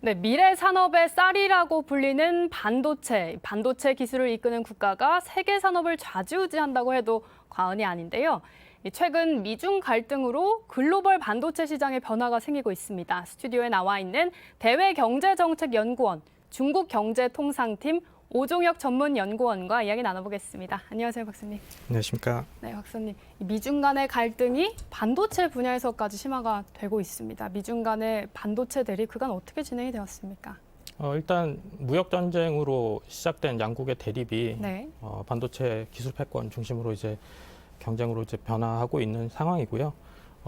네, 미래 산업의 쌀이라고 불리는 반도체 기술을 이끄는 국가가 세계 산업을 좌지우지한다고 해도 과언이 아닌데요. 최근 미중 갈등으로 글로벌 반도체 시장에 변화가 생기고 있습니다. 스튜디오에 나와 있는 대외경제정책연구원 중국경제통상팀 오종혁 전문연구원과 이야기 나눠보겠습니다. 안녕하세요, 박사님. 안녕하십니까. 네, 박사님. 미중 간의 갈등이 반도체 분야에서까지 심화가 되고 있습니다. 미중 간의 반도체 대립 그간 어떻게 진행이 되었습니까? 일단 무역 전쟁으로 시작된 양국의 대립이 네. 반도체 기술 패권 중심으로 이제 경쟁으로 이제 변화하고 있는 상황이고요.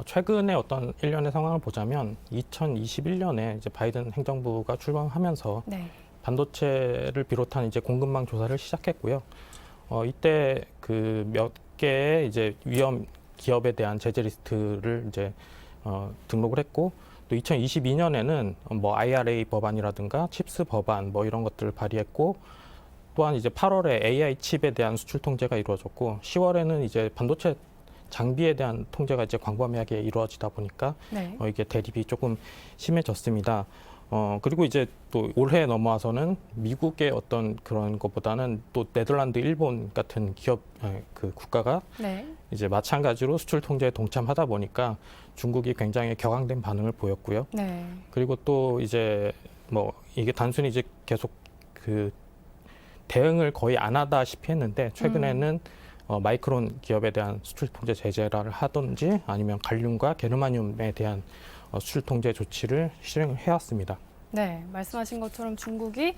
최근에 어떤 일련의 상황을 보자면 2021년에 이제 바이든 행정부가 출범하면서 네. 반도체를 비롯한 이제 공급망 조사를 시작했고요. 이때 그 몇 개의 이제 위험 기업에 대한 제재 리스트를 이제 등록을 했고, 또 2022년에는 뭐 IRA 법안이라든가 칩스 법안 뭐 이런 것들을 발의했고, 또한 이제 8월에 AI 칩에 대한 수출 통제가 이루어졌고, 10월에는 이제 반도체 장비에 대한 통제가 이제 광범위하게 이루어지다 보니까 네. 이게 대립이 조금 심해졌습니다. 그리고 이제 또 올해 넘어와서는 미국의 어떤 그런 것보다는 또 네덜란드, 일본 같은 기업, 그 국가가 네. 이제 마찬가지로 수출 통제에 동참하다 보니까 중국이 굉장히 격앙된 반응을 보였고요. 네. 그리고 또 이제 뭐 이게 단순히 이제 계속 그 대응을 거의 안 하다시피 했는데, 최근에는 마이크론 기업에 대한 수출 통제 제재를 하든지 아니면 갈륨과 게르마늄에 대한 수출 통제 조치를 실행을 해왔습니다. 네, 말씀하신 것처럼 중국이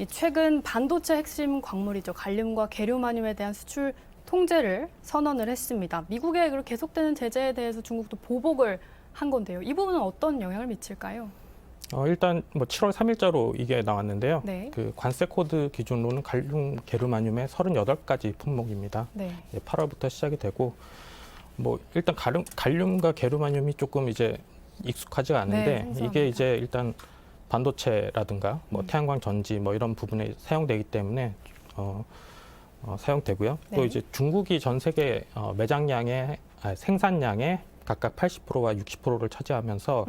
최근 반도체 핵심 광물이죠. 갈륨과 게르마늄에 대한 수출 통제를 선언을 했습니다. 미국의 계속되는 제재에 대해서 중국도 보복을 한 건데요. 이 부분은 어떤 영향을 미칠까요? 일단 뭐 7월 3일자로 이게 나왔는데요. 네. 그 관세 코드 기준으로는 갈륨, 게르마늄의 38가지 품목입니다. 네. 8월부터 시작이 되고, 뭐 일단 갈륨과 게르마늄이 조금 이제 익숙하지가 않은데, 생소합니다. 이게 이제 일단 반도체라든가 뭐 태양광 전지 뭐 이런 부분에 사용되기 때문에 사용되고요. 네. 또 이제 중국이 전 세계 매장량의 생산량의 각각 80%와 60%를 차지하면서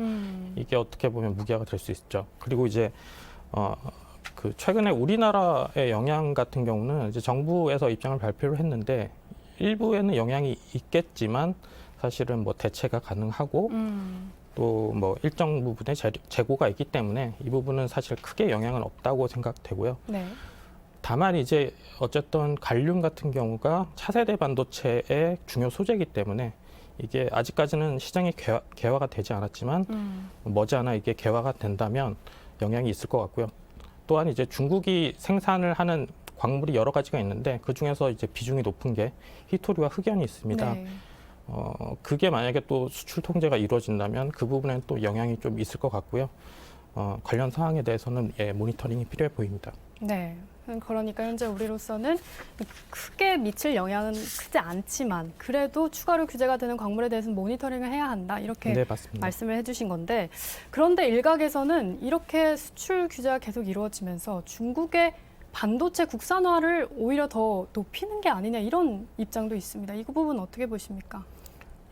이게 어떻게 보면 무기화가 될 수 있죠. 그리고 이제 그 최근에 우리나라의 영향 같은 경우는 이제 정부에서 입장을 발표를 했는데, 일부에는 영향이 있겠지만 사실은 뭐 대체가 가능하고 또 뭐 일정 부분의 재고가 있기 때문에 이 부분은 사실 크게 영향은 없다고 생각되고요. 네. 다만 이제 어쨌든 갈륨 같은 경우가 차세대 반도체의 중요 소재이기 때문에 이게 아직까지는 시장이 개화가 되지 않았지만 머지않아 이게 개화가 된다면 영향이 있을 것 같고요. 또한 이제 중국이 생산을 하는 광물이 여러 가지가 있는데, 그 중에서 이제 비중이 높은 게 히토류와 흑연이 있습니다. 네. 그게 만약에 또 수출 통제가 이루어진다면 그 부분에는 또 영향이 좀 있을 것 같고요. 관련 사항에 대해서는 모니터링이 필요해 보입니다. 네. 그러니까 현재 우리로서는 크게 미칠 영향은 크지 않지만 그래도 추가로 규제가 되는 광물에 대해서는 모니터링을 해야 한다. 이렇게 네, 맞습니다. 말씀을 해주신 건데, 그런데 일각에서는 이렇게 수출 규제가 계속 이루어지면서 중국의 반도체 국산화를 오히려 더 높이는 게 아니냐 이런 입장도 있습니다. 이 부분 어떻게 보십니까?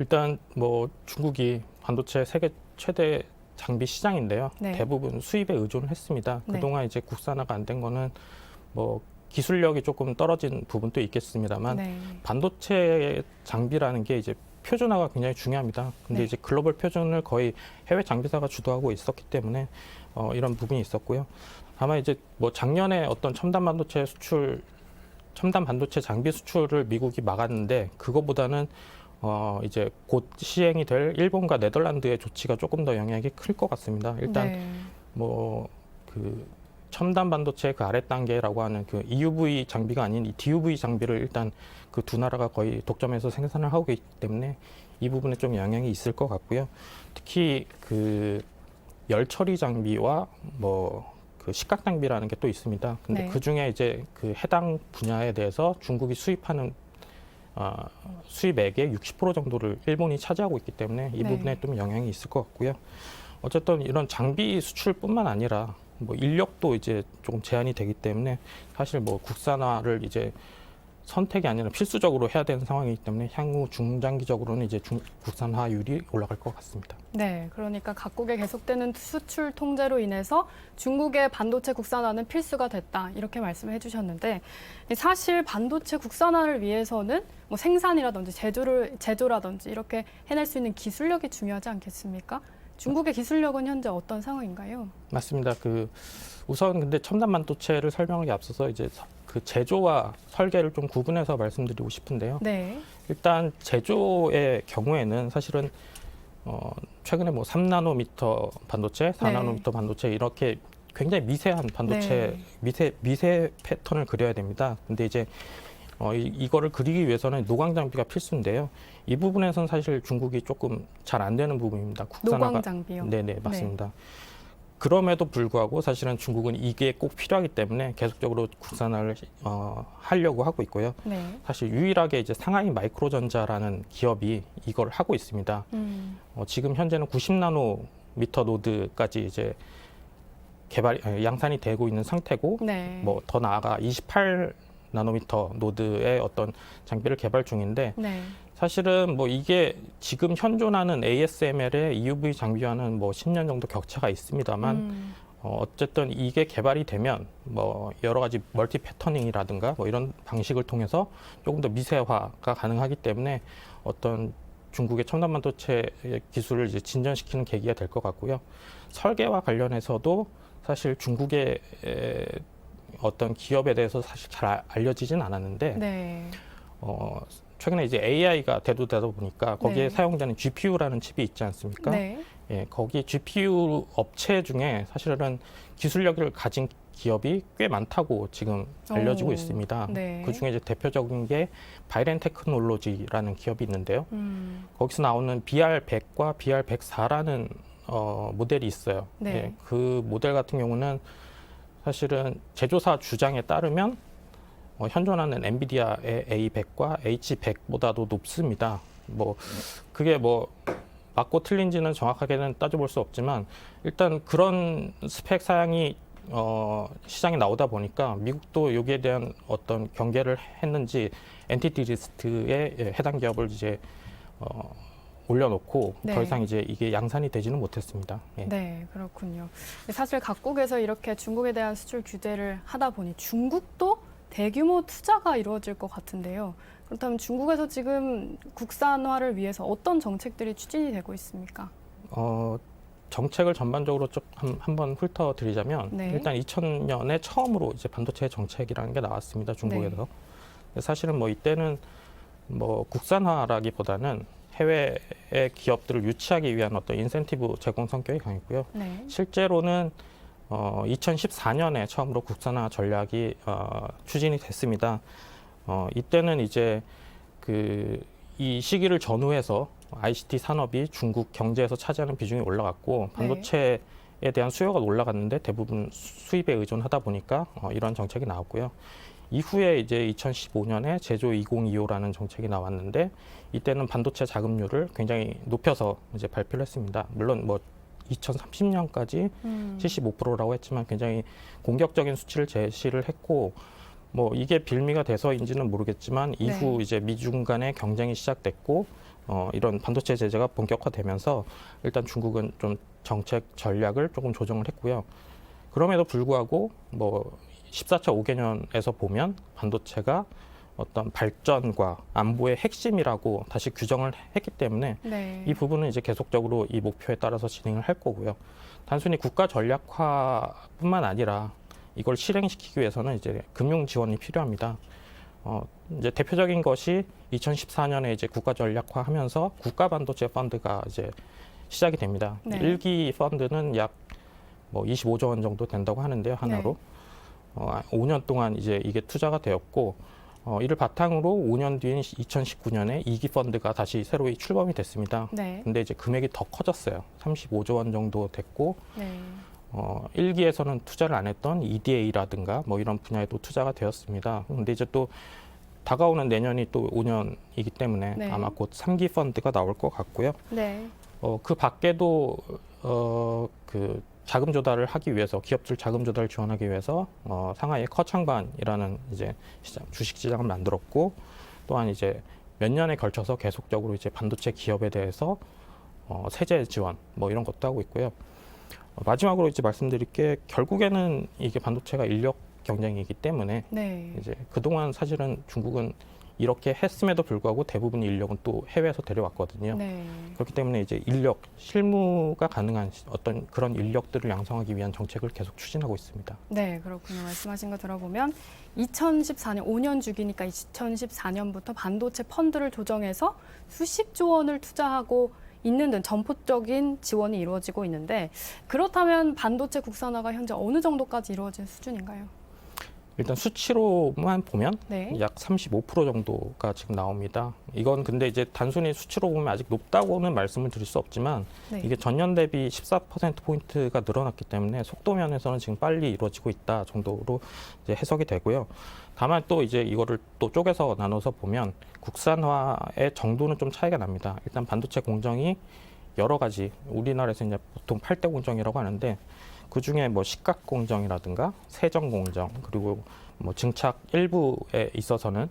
일단 뭐 중국이 반도체 세계 최대 장비 시장인데요. 네. 대부분 수입에 의존을 했습니다. 네. 그동안 이제 국산화가 안 된 거는 뭐 기술력이 조금 떨어진 부분도 있겠습니다만, 네. 반도체 장비라는 게 이제 표준화가 굉장히 중요합니다. 근데 네. 이제 글로벌 표준을 거의 해외 장비사가 주도하고 있었기 때문에 이런 부분이 있었고요. 다만 이제 뭐 작년에 어떤 첨단 반도체 장비 수출을 미국이 막았는데, 그거보다는 이제 곧 시행이 될 일본과 네덜란드의 조치가 조금 더 영향이 클 것 같습니다. 일단 네. 뭐 그 첨단 반도체 그 아래 단계라고 하는 그 EUV 장비가 아닌 이 DUV 장비를 일단 그 두 나라가 거의 독점해서 생산을 하고 있기 때문에 이 부분에 좀 영향이 있을 것 같고요. 특히 그 열 처리 장비와 뭐 그 시각 낭비라는 게 또 있습니다. 근데 네. 그 중에 이제 그 해당 분야에 대해서 중국이 수입하는 수입액의 60% 정도를 일본이 차지하고 있기 때문에 이 네. 부분에 좀 영향이 있을 것 같고요. 어쨌든 이런 장비 수출뿐만 아니라 뭐 인력도 이제 조금 제한이 되기 때문에 사실 뭐 국산화를 이제 선택이 아니라 필수적으로 해야 되는 상황이기 때문에 향후 중장기적으로는 이제 국산화율이 올라갈 것 같습니다. 네, 그러니까 각국의 계속되는 수출 통제로 인해서 중국의 반도체 국산화는 필수가 됐다 이렇게 말씀을 해주셨는데 사실 반도체 국산화를 위해서는 뭐 생산이라든지 제조라든지 이렇게 해낼 수 있는 기술력이 중요하지 않겠습니까? 중국의 기술력은 현재 어떤 상황인가요? 맞습니다. 우선 근데 첨단 반도체를 설명하기 앞서서 이제 그 제조와 설계를 좀 구분해서 말씀드리고 싶은데요. 네. 일단 제조의 경우에는 사실은 최근에 뭐 3나노미터 반도체, 4나노미터 반도체 이렇게 굉장히 미세한 반도체 미세 패턴을 그려야 됩니다. 근데 이제 이거를 그리기 위해서는 노광 장비가 필수인데요. 이 부분에서는 사실 중국이 조금 잘 안 되는 부분입니다. 국산화가. 노광 장비요. 네네, 맞습니다. 그럼에도 불구하고 사실은 중국은 이게 꼭 필요하기 때문에 계속적으로 국산화를 하려고 하고 있고요. 네. 사실 유일하게 이제 상하이 마이크로전자라는 기업이 이걸 하고 있습니다. 지금 현재는 90나노미터 노드까지 이제 양산이 되고 있는 상태고, 네. 뭐 더 나아가 28나노미터 노드의 어떤 장비를 개발 중인데, 네. 사실은 뭐 이게 지금 현존하는 ASML의 EUV 장비와는 뭐 10년 정도 격차가 있습니다만 어쨌든 이게 개발이 되면 뭐 여러 가지 멀티 패터닝이라든가 뭐 이런 방식을 통해서 조금 더 미세화가 가능하기 때문에 어떤 중국의 첨단 반도체 기술을 이제 진전시키는 계기가 될 것 같고요. 설계와 관련해서도 사실 중국의 어떤 기업에 대해서 사실 잘 알려지진 않았는데 네. 최근에 이제 AI가 대두되다 보니까 거기에 사용되는 GPU라는 칩이 있지 않습니까? 네. 예, 거기 GPU 업체 중에 사실은 기술력을 가진 기업이 꽤 많다고 지금 알려지고 있습니다. 네. 그 중에 이제 대표적인 게 바이렌 테크놀로지라는 기업이 있는데요. 거기서 나오는 BR100과 BR104라는 모델이 있어요. 네. 예, 그 모델 같은 경우는 사실은 제조사 주장에 따르면 현존하는 엔비디아의 A100과 H100보다도 높습니다. 뭐 그게 뭐 맞고 틀린지는 정확하게는 따져볼 수 없지만 일단 그런 스펙 사양이 시장에 나오다 보니까 미국도 여기에 대한 어떤 경계를 했는지 엔티티 리스트에 해당 기업을 이제 올려놓고 더 이상 이제 이게 양산이 되지는 못했습니다. 예. 네, 그렇군요. 사실 각국에서 이렇게 중국에 대한 수출 규제를 하다 보니 중국도 대규모 투자가 이루어질 것 같은데요. 그렇다면 중국에서 지금 국산화를 위해서 어떤 정책들이 추진이 되고 있습니까? 정책을 전반적으로 좀 한번 훑어드리자면 일단 2000년에 처음으로 이제 반도체 정책이라는 게 나왔습니다. 중국에서. 사실은 뭐 이때는 뭐 국산화라기보다는 해외의 기업들을 유치하기 위한 어떤 인센티브 제공 성격이 강했고요. 실제로는 2014년에 처음으로 국산화 전략이 추진이 됐습니다. 이때는 이제 이 시기를 전후해서 ICT 산업이 중국 경제에서 차지하는 비중이 올라갔고 반도체에 대한 수요가 올라갔는데 대부분 수입에 의존하다 보니까 이런 정책이 나왔고요. 이후에 이제 2015년에 제조 2025라는 정책이 나왔는데 이때는 반도체 자금률을 굉장히 높여서 이제 발표를 했습니다. 물론 뭐 2030년까지 75%라고 했지만 굉장히 공격적인 수치를 제시를 했고 뭐 이게 빌미가 돼서인지는 모르겠지만 이후 이제 미중 간의 경쟁이 시작됐고 이런 반도체 제재가 본격화되면서 일단 중국은 좀 정책 전략을 조금 조정을 했고요. 그럼에도 불구하고 뭐 14차 5개년에서 보면 반도체가 어떤 발전과 안보의 핵심이라고 다시 규정을 했기 때문에 이 부분은 이제 계속적으로 이 목표에 따라서 진행을 할 거고요. 단순히 국가 전략화뿐만 아니라 이걸 실행시키기 위해서는 이제 금융 지원이 필요합니다. 이제 대표적인 것이 2014년에 이제 국가 전략화하면서 국가 반도체 펀드가 이제 시작이 됩니다. 1기 펀드는 약 뭐 25조 원 정도 된다고 하는데요, 하나로. 5년 동안 이제 이게 투자가 되었고 이를 바탕으로 5년 뒤인 2019년에 2기 펀드가 다시 새로이 출범이 됐습니다. 근데 이제 금액이 더 커졌어요. 35조 원 정도 됐고 일기에서는 투자를 안 했던 EDA라든가 뭐 이런 분야에도 투자가 되었습니다. 근데 이제 또 다가오는 내년이 또 5년이기 때문에 네. 아마 곧 3기 펀드가 나올 것 같고요. 네. 그 밖에도 그 자금 조달을 하기 위해서 기업들 자금 조달 지원하기 위해서 상하이의 커창반이라는 이제 주식 시장을 만들었고 또한 이제 몇 년에 걸쳐서 계속적으로 이제 반도체 기업에 대해서 세제 지원 뭐 이런 것도 하고 있고요. 마지막으로 이제 말씀드릴 게 결국에는 이게 반도체가 인력 경쟁이기 때문에 네. 이제 그동안 사실은 중국은 이렇게 했음에도 불구하고 대부분 인력은 또 해외에서 데려왔거든요. 네. 그렇기 때문에 이제 인력, 실무가 가능한 어떤 그런 인력들을 양성하기 위한 정책을 계속 추진하고 있습니다. 네, 그렇군요. 말씀하신 거 들어보면 2014년 5년 주기니까 2014년부터 반도체 펀드를 조정해서 수십조 원을 투자하고 있는 등 전폭적인 지원이 이루어지고 있는데 그렇다면 반도체 국산화가 현재 어느 정도까지 이루어진 수준인가요? 일단 수치로만 보면 네. 약 35% 정도가 지금 나옵니다. 이건 근데 이제 단순히 수치로 보면 아직 높다고는 말씀을 드릴 수 없지만 네. 이게 전년 대비 14%포인트가 늘어났기 때문에 속도 면에서는 지금 빨리 이루어지고 있다 정도로 이제 해석이 되고요. 다만 또 이제 이거를 또 쪼개서 나눠서 보면 국산화의 정도는 좀 차이가 납니다. 일단 반도체 공정이 여러 가지 우리나라에서 이제 보통 8대 공정이라고 하는데 그 중에 뭐 식각 공정이라든가 세정 공정 그리고 뭐 증착 일부에 있어서는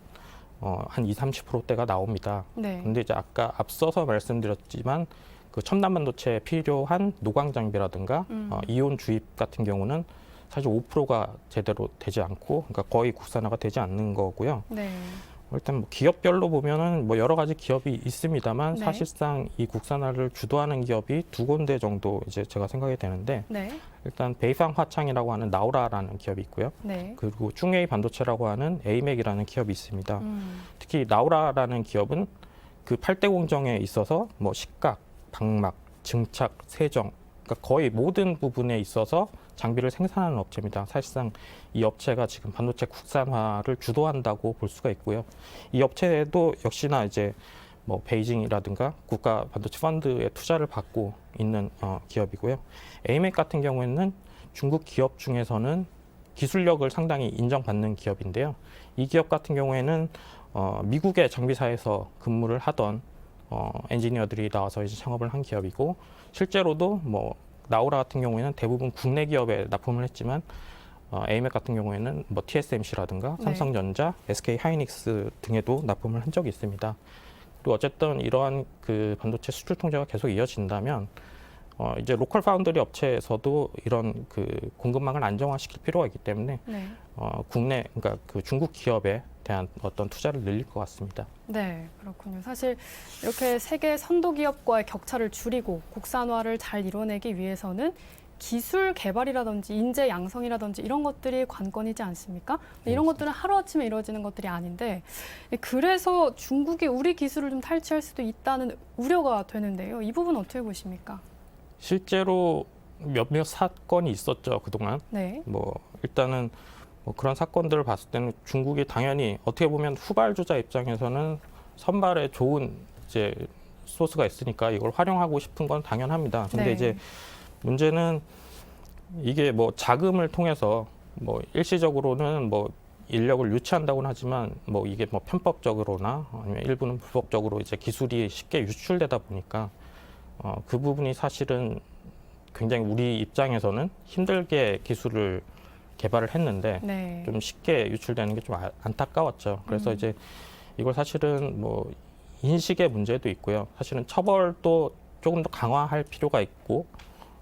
한 20-30%대가 나옵니다. 네. 근데 이제 아까 앞서서 말씀드렸지만 그 첨단 반도체에 필요한 노광 장비라든가 이온 주입 같은 경우는 사실 5%가 제대로 되지 않고 그러니까 거의 국산화가 되지 않는 거고요. 네. 일단 뭐 기업별로 보면은 뭐 여러 가지 기업이 있습니다만 네. 사실상 이 국산화를 주도하는 기업이 두 군데 정도 이제 제가 생각이 되는데 네. 일단 베이팡 화창이라고 하는 나우라라는 기업이 있고요. 네. 그리고 중웨이 반도체라고 하는 에이맥이라는 기업이 있습니다. 특히 나우라라는 기업은 그 8대 공정에 있어서 뭐 식각, 방막, 증착, 세정 그러니까 거의 모든 부분에 있어서 장비를 생산하는 업체입니다. 사실상 이 업체가 지금 반도체 국산화를 주도한다고 볼 수가 있고요. 이 업체도 역시나 이제 뭐 베이징이라든가 국가 반도체 펀드에 투자를 받고 있는 기업이고요. 에이맥 같은 경우에는 중국 기업 중에서는 기술력을 상당히 인정받는 기업인데요. 이 기업 같은 경우에는 미국의 장비사에서 근무를 하던 엔지니어들이 나와서 이제 창업을 한 기업이고 실제로도 뭐 나우라 같은 경우에는 대부분 국내 기업에 납품을 했지만 에이맥 같은 경우에는 뭐 TSMC라든가 네. 삼성전자, SK 하이닉스 등에도 납품을 한 적이 있습니다. 그리고 어쨌든 이러한 그 반도체 수출 통제가 계속 이어진다면 이제 로컬 파운드리 업체에서도 이런 그 공급망을 안정화시킬 필요가 있기 때문에 네. 국내 그러니까 그 중국 기업에 대한 어떤 투자를 늘릴 것 같습니다. 네, 그렇군요. 사실 이렇게 세계 선도 기업과의 격차를 줄이고 국산화를 잘 이뤄내기 위해서는 기술 개발이라든지 인재 양성이라든지 이런 것들이 관건이지 않습니까? 이런 것들은 하루아침에 이루어지는 것들이 아닌데 그래서 중국이 우리 기술을 좀 탈취할 수도 있다는 우려가 되는데요. 이 부분 어떻게 보십니까? 실제로 몇몇 사건이 있었죠, 그동안. 네. 뭐 일단은 뭐 그런 사건들을 봤을 때는 중국이 당연히 어떻게 보면 후발주자 입장에서는 선발에 좋은 이제 소스가 있으니까 이걸 활용하고 싶은 건 당연합니다. 근데 네. 이제 문제는 이게 뭐 자금을 통해서 뭐 일시적으로는 뭐 인력을 유치한다고는 하지만 뭐 이게 뭐 편법적으로나 아니면 일부는 불법적으로 이제 기술이 쉽게 유출되다 보니까 그 부분이 사실은 굉장히 우리 입장에서는 힘들게 기술을 개발을 했는데 네. 좀 쉽게 유출되는 게 좀 안타까웠죠. 그래서 이제 이걸 사실은 뭐 인식의 문제도 있고요. 사실은 처벌도 조금 더 강화할 필요가 있고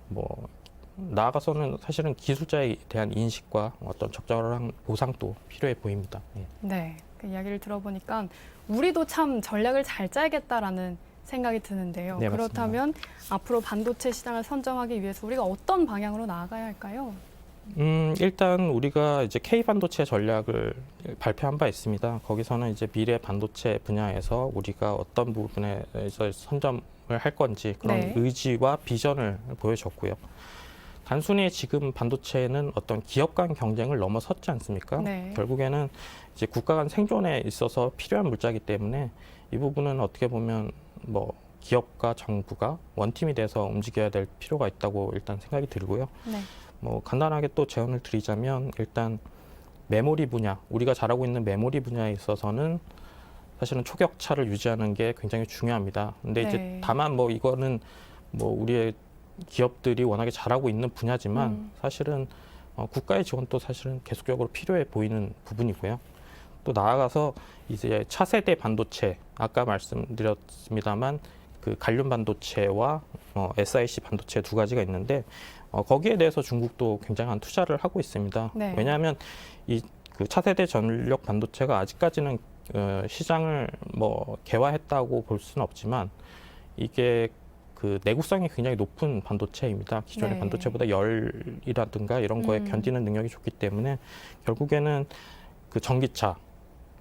뭐 나아가서는 사실은 기술자에 대한 인식과 어떤 적절한 보상도 필요해 보입니다. 예. 네. 그 이야기를 들어보니까 우리도 참 전략을 잘 짜야겠다라는 생각이 드는데요. 네, 그렇다면 앞으로 반도체 시장을 선점하기 위해서 우리가 어떤 방향으로 나아가야 할까요? 일단 우리가 이제 K 반도체 전략을 발표한 바 있습니다. 거기서는 이제 미래 반도체 분야에서 우리가 어떤 부분에서 선점을 할 건지 그런 네. 의지와 비전을 보여줬고요. 단순히 지금 반도체는 어떤 기업 간 경쟁을 넘어섰지 않습니까? 네. 결국에는 이제 국가 간 생존에 있어서 필요한 물자이기 때문에 이 부분은 어떻게 보면 뭐 기업과 정부가 원팀이 돼서 움직여야 될 필요가 있다고 일단 생각이 들고요. 네. 뭐 간단하게 또 제언을 드리자면 일단 메모리 분야, 우리가 잘하고 있는 메모리 분야에 있어서는 사실은 초격차를 유지하는 게 굉장히 중요합니다. 근데 이제 네. 다만 뭐 이거는 뭐 우리의 기업들이 워낙에 잘하고 있는 분야지만 사실은 국가의 지원도 사실은 계속적으로 필요해 보이는 부분이고요. 또 나아가서 이제 차세대 반도체, 아까 말씀드렸습니다만 그 관련 반도체와 SiC 반도체 두 가지가 있는데 거기에 대해서 중국도 굉장한 투자를 하고 있습니다. 네. 왜냐하면 이 그 차세대 전력 반도체가 아직까지는 시장을 뭐 개화했다고 볼 수는 없지만 이게 그 내구성이 굉장히 높은 반도체입니다. 기존의 네. 반도체보다 열이라든가 이런 거에 견디는 능력이 좋기 때문에 결국에는 그 전기차,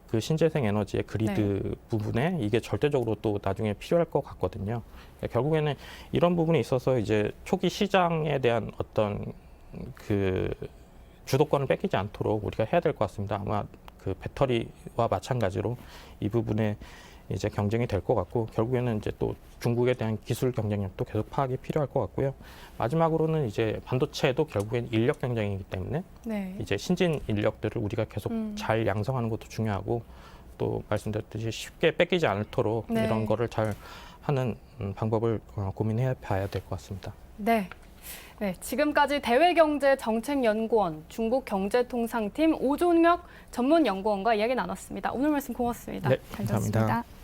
그 신재생 에너지의 그리드 부분에 이게 절대적으로 또 나중에 필요할 것 같거든요. 그러니까 결국에는 이런 부분에 있어서 이제 초기 시장에 대한 어떤 그 주도권을 뺏기지 않도록 우리가 해야 될 것 같습니다. 아마 그 배터리와 마찬가지로 이 부분에 이제 경쟁이 될 것 같고 결국에는 이제 또 중국에 대한 기술 경쟁력도 계속 파악이 필요할 것 같고요. 마지막으로는 이제 반도체도 결국엔 인력 경쟁이기 때문에 네. 이제 신진 인력들을 우리가 계속 음. 잘 양성하는 것도 중요하고 또 말씀드렸듯이 쉽게 뺏기지 않도록 네. 이런 거를 잘 하는 방법을 고민해 봐야 될 것 같습니다. 네. 네, 지금까지 대외경제정책연구원 중국경제통상팀 오종혁 전문연구원과 이야기 나눴습니다. 오늘 말씀 고맙습니다. 네, 잘 감사합니다. 들었습니다.